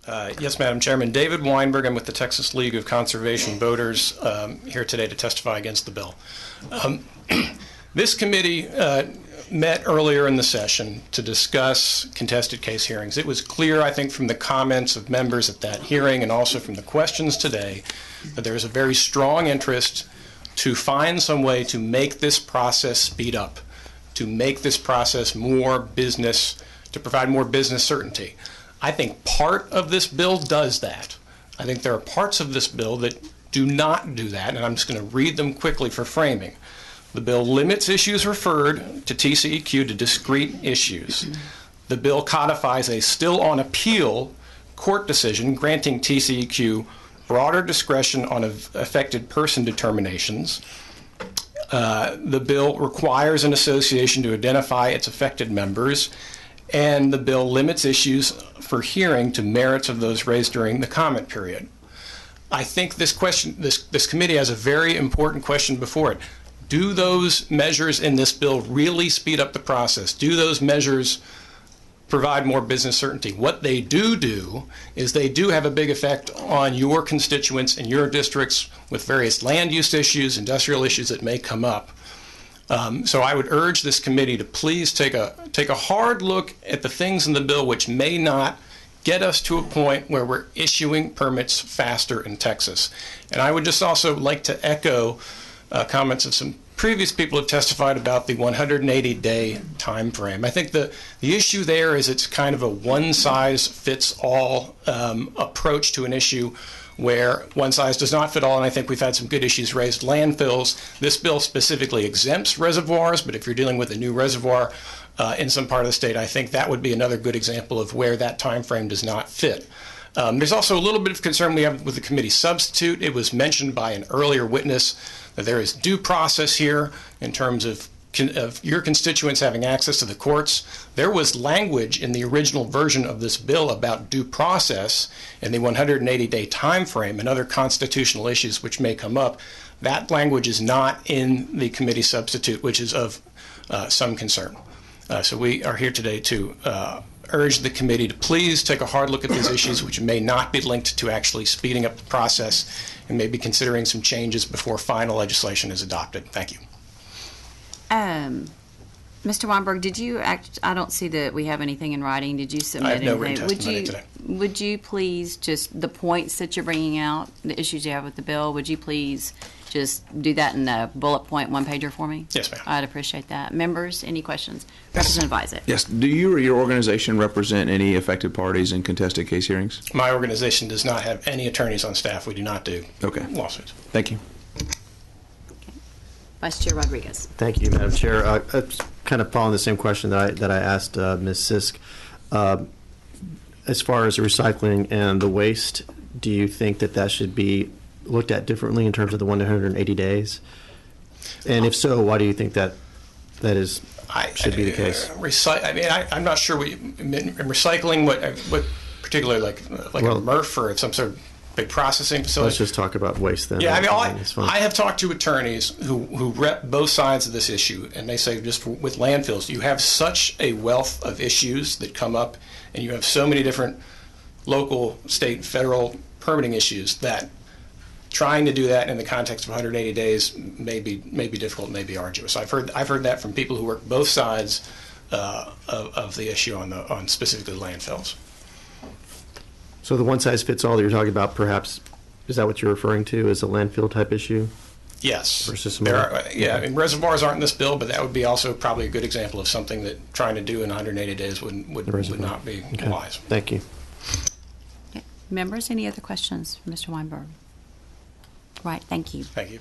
Yes, Madam Chairman. David Weinberg. I'm with the Texas League of Conservation Voters here today to testify against the bill. This committee met earlier in the session to discuss contested case hearings. It was clear, I think, from the comments of members at that hearing and also from the questions today that there is a very strong interest to find some way to make this process speed up, to make this process more business, to provide more business certainty. I think part of this bill does that. I think there are parts of this bill that do not do that, and I'm just going to read them quickly for framing. The bill limits issues referred to TCEQ to discrete issues. The bill codifies a still on appeal court decision granting TCEQ broader discretion on affected person determinations. The bill requires an association to identify its affected members, and the bill limits issues for hearing to merits of those raised during the comment period. I think this committee has a very important question before it. Do those measures in this bill really speed up the process? Do those measures provide more business certainty? What they do is they do have a big effect on your constituents and your districts with various land use issues, industrial issues that may come up. So I would urge this committee to please take a hard look at the things in the bill which may not get us to a point where we're issuing permits faster in Texas. And I would just also like to echo comments of some previous people who have testified about the 180-day time frame. I think the issue there is it's kind of a one-size-fits-all approach to an issue where one size does not fit all, and I think we've had some good issues raised. Landfills, this bill specifically exempts reservoirs, but if you're dealing with a new reservoir in some part of the state, I think that would be another good example of where that time frame does not fit. There's also a little bit of concern we have with the committee substitute. It was mentioned by an earlier witness that there is due process here in terms of your constituents having access to the courts. There was language in the original version of this bill about due process and the 180-day time frame and other constitutional issues which may come up. That language is not in the committee substitute, which is of some concern. So we are here today to urge the committee to please take a hard look at these issues which may not be linked to actually speeding up the process and maybe considering some changes before final legislation is adopted. Thank you. Mr. Weinberg, did you I don't see that we have anything in writing. Did you submit anything? I have no anything? written testimony today. Would you please just, the points that you're bringing out, the issues you have with the bill, would you please just do that in a bullet point one-pager for me? Yes, ma'am. I'd appreciate that. Members, any questions? Representative Isaac. Yes. Do you or your organization represent any affected parties in contested case hearings? My organization does not have any attorneys on staff. We do not do lawsuits. Thank you. Vice Chair Rodriguez. Thank you, Madam Chair. Kind of following the same question that I asked Ms. Sisk. As far as recycling and the waste, do you think that should be looked at differently in terms of the 180 days? And if so, why do you think that should be the case? I'm not sure what recycling, what particularly like a MRF or some sort of big processing facility. Let's just talk about waste then. Yeah, I have talked to attorneys who rep both sides of this issue, and they say with landfills, you have such a wealth of issues that come up, and you have so many different local, state, federal permitting issues that trying to do that in the context of 180 days may be difficult, may be arduous. I've heard that from people who work both sides of the issue on specifically landfills. So the one-size-fits-all that you're talking about, perhaps, is that what you're referring to as a landfill type issue? Yes. Versus some reservoirs aren't in this bill, but that would be also probably a good example of something that trying to do in 180 days would not be wise. Thank you. Okay. Members, any other questions for Mr. Weinberg? Right, thank you. Thank you.